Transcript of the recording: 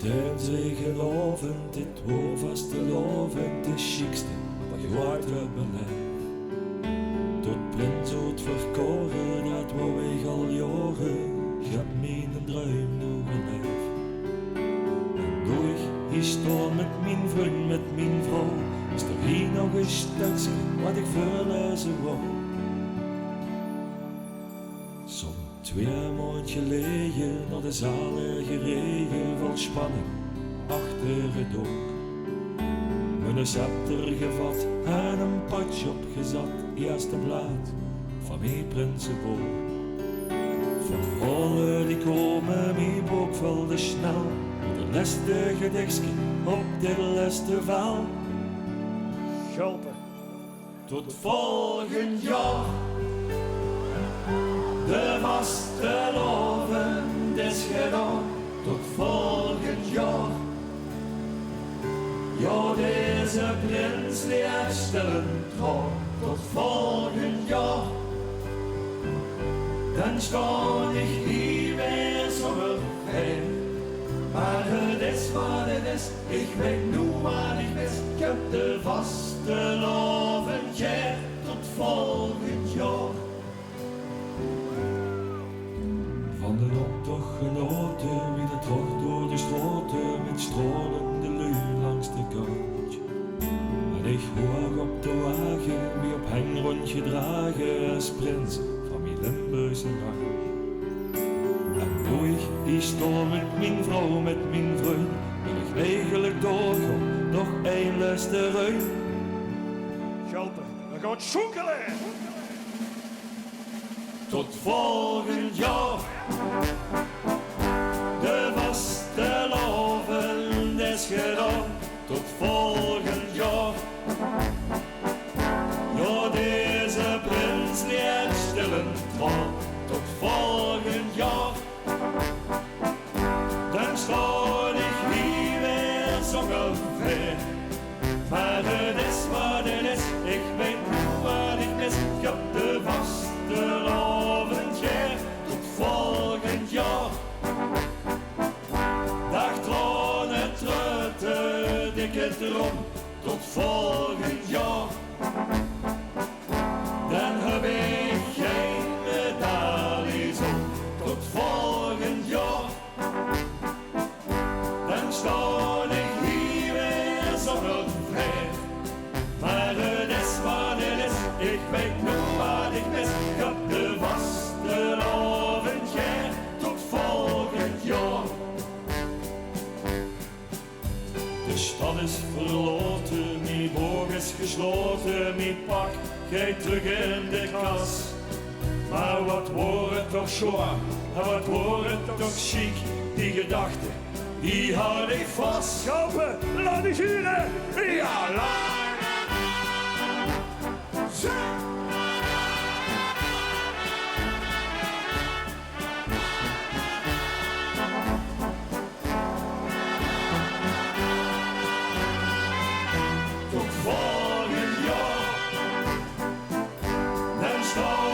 Stem zegenavond, dit woord vastelavond, de chicste wat je ooit hebt beleefd. Tot prins uit verkoren, dat wou ik al jaren, ik heb mijn druim nog geleefd. En door ik sta met mijn vriend, met mijn vrouw, is er hier nog een stukje wat ik verlezen wou. Zo'n 2 maanden geleden naar de zalen gereden, vol spanning achter het oog. Mijn scepter gevat en een potje opgezet, eerste blad van mijn prinsenboom. Verhalen die komen, mijn boek vulde snel, de laatste gedichtje op dit laatste vel. Gulpen. Tot volgend jaar. De vastelavond is gedaan, tot volgend jaar. Ja, deze prins die heeft stellen trouw, tot volgend jaar. Dan sta ik hier weer zonder vrij. Maar het is wat het is, ik weet nu wat ik mis. Ik heb de vastelavond jaar, tot volgend jaar. Van de optocht genoten, wie de tocht door de straten, met stralende lui langs de kant. En ik hoor op de wagen, wie op hen rondgedragen als prins van mijn Limburgse rang. En hoe ik sta met mijn vrouw, met mijn vriend, wil ik eigenlijk doorgaan, nog één laatste ruim. Gulpen, we gaan zoekelen. Tot volgend jaar. De vastelavond is gedaan, tot volgend jaar. Ja, deze prins die heeft stillen trouw, tot volgend jaar. Dan sta ik hier weer zonder vrij. Maar het is wat het is, ik weet nu wat ik mis. Ik heb de vastelavond jaar, tot volgend jaar. Dag tranen, truiten, dikke drom, tot volgend jaar. Dan heb ik geen medailles om, tot volgend jaar. Dan sta ik hier weer zonder vrij. Maar het is wat het is, ik weet nu wat ik mis. Ik heb de vastelavond jaar, tot volgend jaar. De stad is verlaten, mijn boog is gesloten, mijn pak gaat terug in de kas. Maar wat wordt het toch schoon, en wat wordt het toch chic, die gedachte, die houd ik vast. Gulpen, laat die huren. Ja, tot volgend jaar. Dan sta